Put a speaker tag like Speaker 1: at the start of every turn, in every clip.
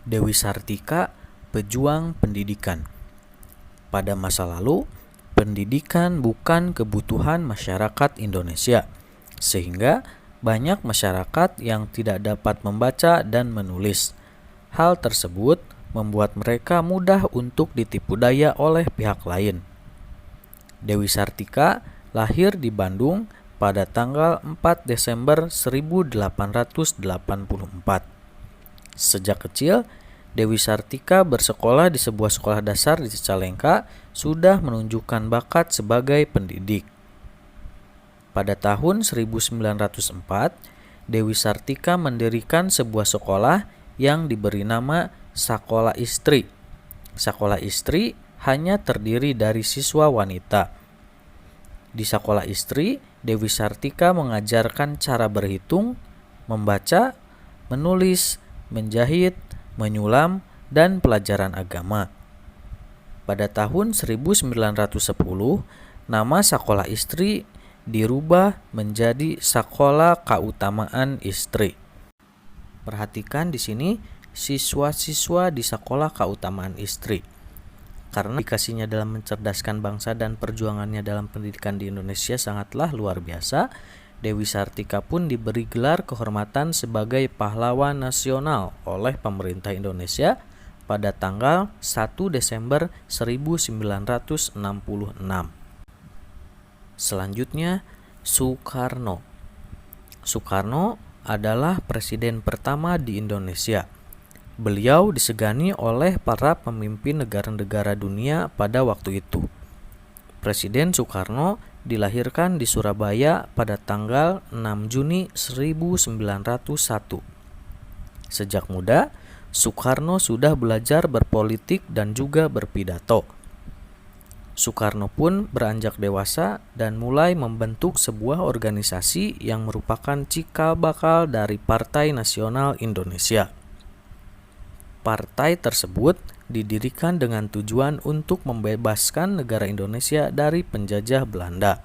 Speaker 1: Dewi Sartika, pejuang pendidikan. Pada masa lalu, pendidikan bukan kebutuhan masyarakat Indonesia, sehingga banyak masyarakat yang tidak dapat membaca dan menulis. Hal tersebut membuat mereka mudah untuk ditipu daya oleh pihak lain. Dewi Sartika lahir di Bandung pada tanggal 4 Desember 1884. Sejak kecil, Dewi Sartika bersekolah di sebuah sekolah dasar di Cicalengka sudah menunjukkan bakat sebagai pendidik. Pada tahun 1904, Dewi Sartika mendirikan sebuah sekolah yang diberi nama Sakola Istri. Sakola Istri hanya terdiri dari siswa wanita. Di Sakola Istri, Dewi Sartika mengajarkan cara berhitung, membaca, menulis, menjahit, menyulam, dan pelajaran agama. Pada tahun 1910, nama Sakola Istri dirubah menjadi Sakola Keutamaan Istri. Perhatikan di sini siswa-siswa di Sakola Keutamaan Istri. Karena dedikasinya dalam mencerdaskan bangsa dan perjuangannya dalam pendidikan di Indonesia sangatlah luar biasa, Dewi Sartika pun diberi gelar kehormatan sebagai pahlawan nasional oleh pemerintah Indonesia pada tanggal 1 Desember 1966. Selanjutnya, Soekarno. Soekarno adalah presiden pertama di Indonesia. Beliau disegani oleh para pemimpin negara-negara dunia pada waktu itu. Presiden Soekarno dilahirkan di Surabaya pada tanggal 6 Juni 1901. Sejak muda, Soekarno sudah belajar berpolitik dan juga berpidato. Soekarno pun beranjak dewasa dan mulai membentuk sebuah organisasi yang merupakan cikal bakal dari Partai Nasional Indonesia. Partai tersebut didirikan dengan tujuan untuk membebaskan negara Indonesia dari penjajah Belanda.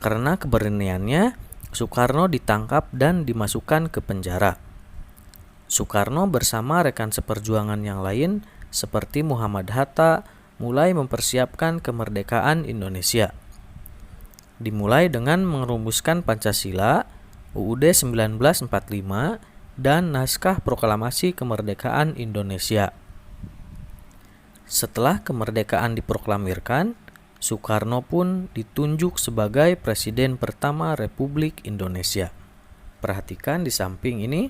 Speaker 1: Karena keberaniannya, Soekarno ditangkap dan dimasukkan ke penjara. Soekarno bersama rekan seperjuangan yang lain seperti Muhammad Hatta mulai mempersiapkan kemerdekaan Indonesia. Dimulai dengan merumuskan Pancasila, UUD 1945, dan Naskah Proklamasi Kemerdekaan Indonesia. Setelah kemerdekaan diproklamirkan, Soekarno pun ditunjuk sebagai Presiden pertama Republik Indonesia. Perhatikan di samping ini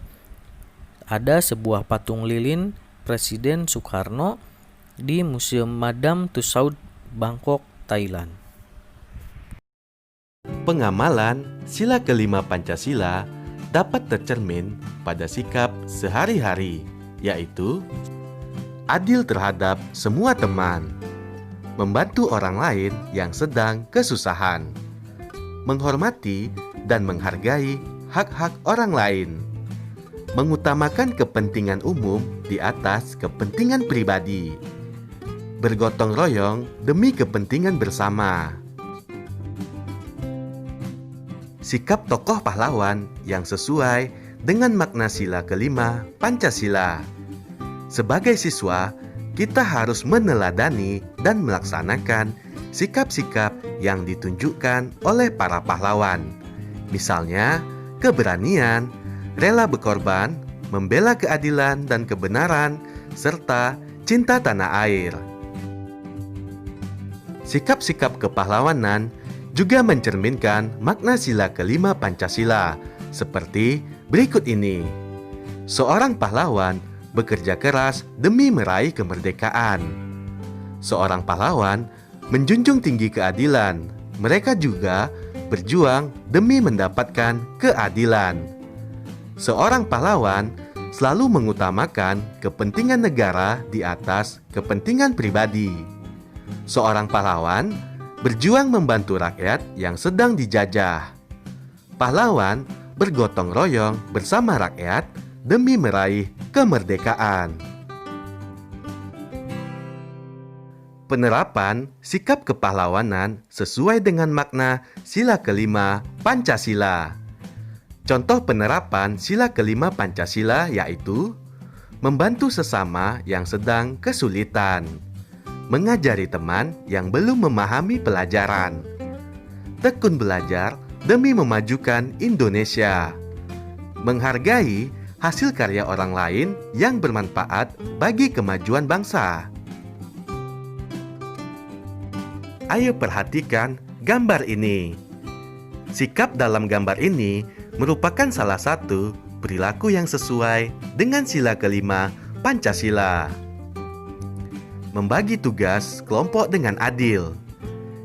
Speaker 1: ada sebuah patung lilin Presiden Soekarno di Museum Madame Tussauds, Bangkok, Thailand.
Speaker 2: Pengamalan sila kelima Pancasila dapat tercermin pada sikap sehari-hari, yaitu adil terhadap semua teman, membantu orang lain yang sedang kesusahan, menghormati dan menghargai hak-hak orang lain, mengutamakan kepentingan umum di atas kepentingan pribadi, bergotong royong demi kepentingan bersama. Sikap tokoh pahlawan yang sesuai dengan makna sila kelima Pancasila. Sebagai siswa, kita harus meneladani dan melaksanakan sikap-sikap yang ditunjukkan oleh para pahlawan. Misalnya, keberanian, rela berkorban, membela keadilan dan kebenaran, serta cinta tanah air. Sikap-sikap kepahlawanan juga mencerminkan makna sila kelima Pancasila, seperti berikut ini. Seorang pahlawan bekerja keras demi meraih kemerdekaan. Seorang pahlawan menjunjung tinggi keadilan. Mereka juga berjuang demi mendapatkan keadilan. Seorang pahlawan selalu mengutamakan kepentingan negara di atas kepentingan pribadi. Seorang pahlawan berjuang membantu rakyat yang sedang dijajah. Pahlawan bergotong royong bersama rakyat demi meraih kemerdekaan. Penerapan sikap kepahlawanan sesuai dengan makna sila kelima Pancasila. Contoh penerapan sila kelima Pancasila yaitu membantu sesama yang sedang kesulitan, mengajari teman yang belum memahami pelajaran, tekun belajar demi memajukan Indonesia, menghargai hasil karya orang lain yang bermanfaat bagi kemajuan bangsa. Ayo perhatikan gambar ini. Sikap dalam gambar ini merupakan salah satu perilaku yang sesuai dengan sila kelima Pancasila. Membagi tugas kelompok dengan adil.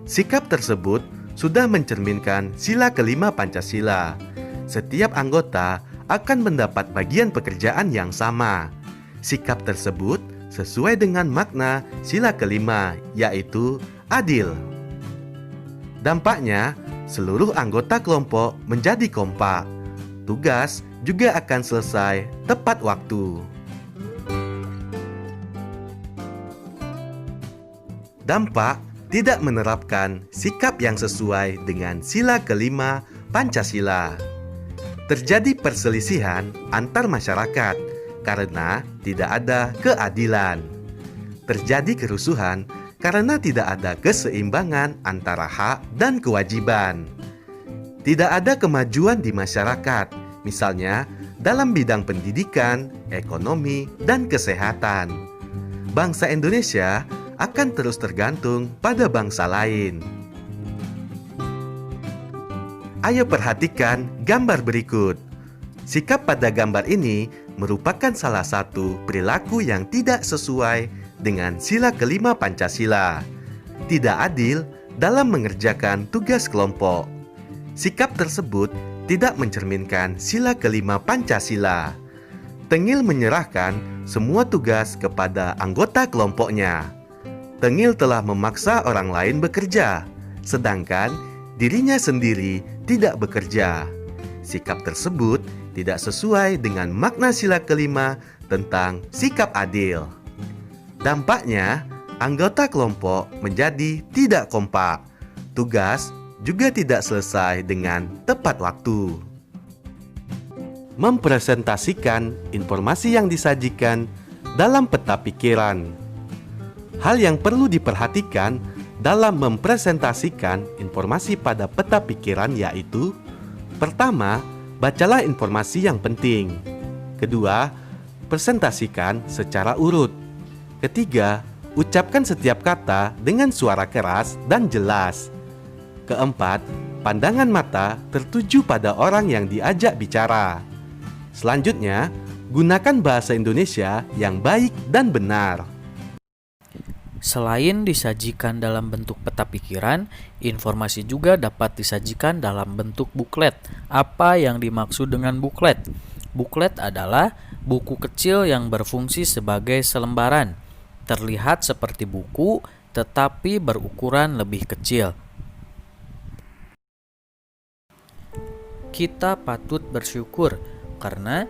Speaker 2: Sikap tersebut sudah mencerminkan sila kelima Pancasila. Setiap anggota akan mendapat bagian pekerjaan yang sama. Sikap tersebut sesuai dengan makna sila kelima, yaitu adil. Dampaknya, seluruh anggota kelompok menjadi kompak. Tugas juga akan selesai tepat waktu. Dampak tidak menerapkan sikap yang sesuai dengan sila kelima Pancasila. Terjadi perselisihan antar masyarakat karena tidak ada keadilan. Terjadi kerusuhan karena tidak ada keseimbangan antara hak dan kewajiban. Tidak ada kemajuan di masyarakat, misalnya dalam bidang pendidikan, ekonomi, dan kesehatan. Bangsa Indonesia akan terus tergantung pada bangsa lain. Ayo perhatikan gambar berikut. Sikap pada gambar ini merupakan salah satu perilaku yang tidak sesuai dengan sila kelima Pancasila. Tidak adil dalam mengerjakan tugas kelompok. Sikap tersebut tidak mencerminkan sila kelima Pancasila. Tengil menyerahkan semua tugas kepada anggota kelompoknya. Tengil telah memaksa orang lain bekerja, sedangkan dirinya sendiri tidak bekerja. Sikap tersebut tidak sesuai dengan makna sila kelima tentang sikap adil. Dampaknya, anggota kelompok menjadi tidak kompak. Tugas juga tidak selesai dengan tepat waktu. Mempresentasikan informasi yang disajikan dalam peta pikiran. Hal yang perlu diperhatikan dalam mempresentasikan informasi pada peta pikiran yaitu: pertama, bacalah informasi yang penting. Kedua, presentasikan secara urut. Ketiga, ucapkan setiap kata dengan suara keras dan jelas. Keempat, pandangan mata tertuju pada orang yang diajak bicara. Selanjutnya, gunakan bahasa Indonesia yang baik dan benar.
Speaker 1: Selain disajikan dalam bentuk peta pikiran, informasi juga dapat disajikan dalam bentuk buklet. Apa yang dimaksud dengan buklet? Buklet adalah buku kecil yang berfungsi sebagai selembaran. Terlihat seperti buku, tetapi berukuran lebih kecil. Kita patut bersyukur karena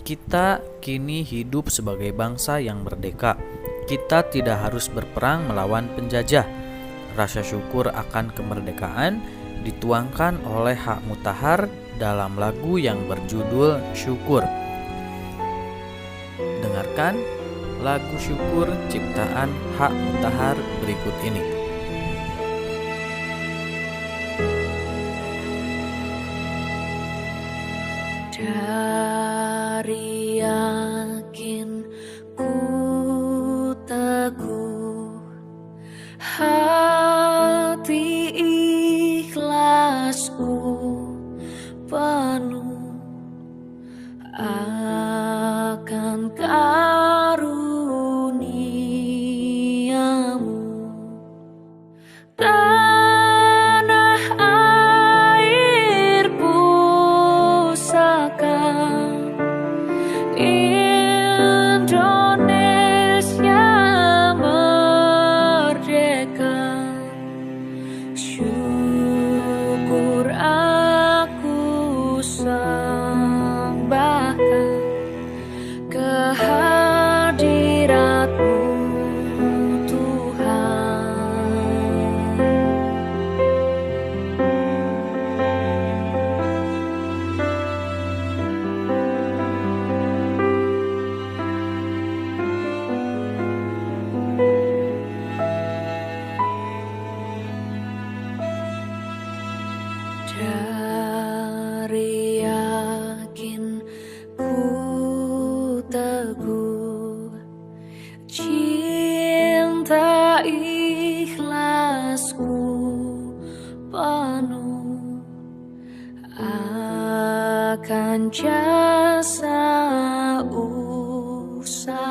Speaker 1: kita kini hidup sebagai bangsa yang merdeka. Kita tidak harus berperang melawan penjajah. Rasa syukur akan kemerdekaan dituangkan oleh Hak Mutahar dalam lagu yang berjudul Syukur. Dengarkan lagu Syukur ciptaan Hak Mutahar berikut ini.
Speaker 3: Dari yakin ku teguh, hati ikhlasku penuh akan karuniamu. Tanah air pusaka Indonesia merdeka, syukur aku sembahkan kehadiran teguh, cinta ikhlasku penuh akan jasa usaha.